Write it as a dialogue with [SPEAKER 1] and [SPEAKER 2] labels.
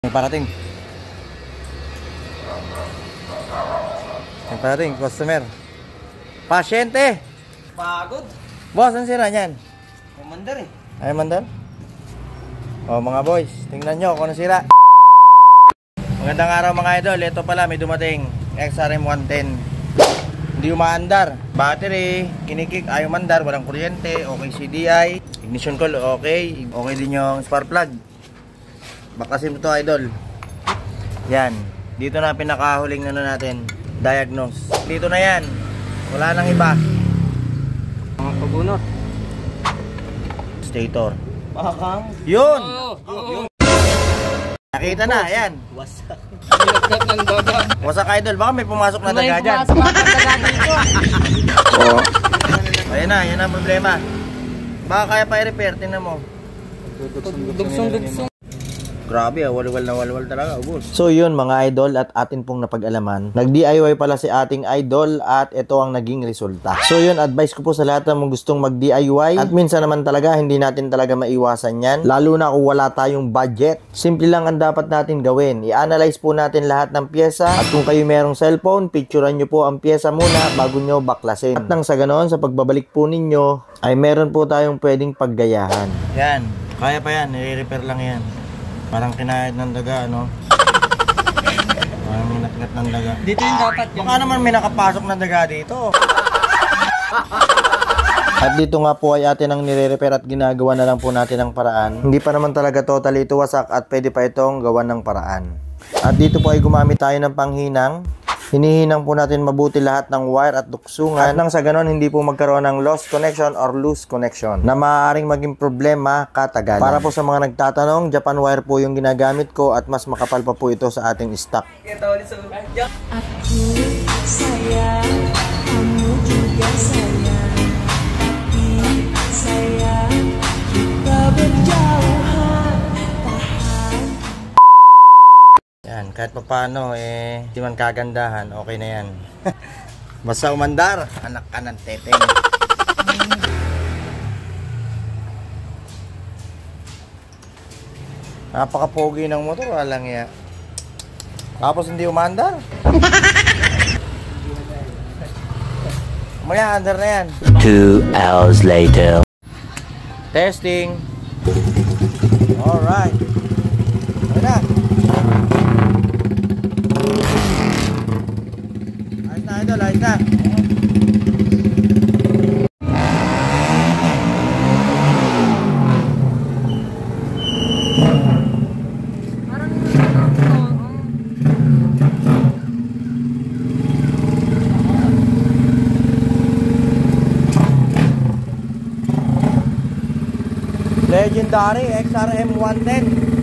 [SPEAKER 1] May parating. May parating, customer. Pasyente!
[SPEAKER 2] Pagod.
[SPEAKER 1] Boss, ang sira niyan?
[SPEAKER 2] Commander eh.
[SPEAKER 1] Ay, mandal? O mga boys, tingnan nyo kung ano sira. Magandang araw mga idol. Ito pala, may dumating XRM 110. Hindi umaandar. Battery, kinikik, ayaw mandar, walang kuryente. Okay CDI. Ignition coil, okay. Okay din yung spark plug. Bakasin mo to idol. Yan. Dito na pinakahuling ano natin, diagnose. Dito na yan. Wala nang iba.
[SPEAKER 2] Mga pagunot.
[SPEAKER 1] Stator.
[SPEAKER 2] Bakang.
[SPEAKER 1] Yun!
[SPEAKER 2] Yun.
[SPEAKER 1] Nakita na, yan.
[SPEAKER 2] Wasak. Nilagkat ng daga.
[SPEAKER 1] Wasak idol, baka may pumasok na daga dyan.
[SPEAKER 2] May pumasok na daga dito.
[SPEAKER 1] Oo. Ayan na, yan ang problema. Baka kaya pa i-repair, tingnan mo.
[SPEAKER 2] Dugsong-dugsong.
[SPEAKER 1] Grabe, walwal na walwal talaga, ubos. So yun mga idol, at atin pong napag-alaman, nag-DIY pala si ating idol at ito ang naging resulta. So yun, advice ko po sa lahat ng gustong mag-DIY at minsan naman talaga hindi natin talaga maiwasan yan, lalo na kung wala tayong budget. Simple lang ang dapat natin gawin. I-analyze po natin lahat ng pyesa at kung kayo merong cellphone, picturean nyo po ang pyesa muna bago nyo baklasin. At nang sa ganoon, sa pagbabalik po ninyo, ay meron po tayong pwedeng paggayahan. Yan, kaya pa yan, nire-repair lang yan. Parang kinahit ng daga, ano? Parang minatngat ng daga.
[SPEAKER 2] Dito yung dapat yung...
[SPEAKER 1] Baka naman may nakapasok na daga dito. At dito nga po ay atin ang nire-repair at ginagawa na lang po natin ang paraan. Hindi pa naman talaga totally ito wasak at pwede pa itong gawan ng paraan. At dito po ay gumamit tayo ng panghinang. Hinihinang po natin mabuti lahat ng wire at duksungan at nang sa ganon hindi po magkaroon ng lost connection or loose connection na maaaring maging problema katagalan. Para po sa mga nagtatanong, Japan wire po yung ginagamit ko at mas makapal pa po ito sa ating stock.
[SPEAKER 3] Aku sayang, kamu juga sayang, tapi sayang kita berjauhan.
[SPEAKER 1] Yan, kahit pa paano di man kagandahan, okay na yan. Basta umandar, anak ka ng teteng. Napaka-pogi ng motor, walang iya. Tapos hindi umandar. Maya, andar na yan.
[SPEAKER 4] 2 hours later.
[SPEAKER 1] Testing. Alright. Okay na. Ayos na idol, ayos na. Legendary XRM 110.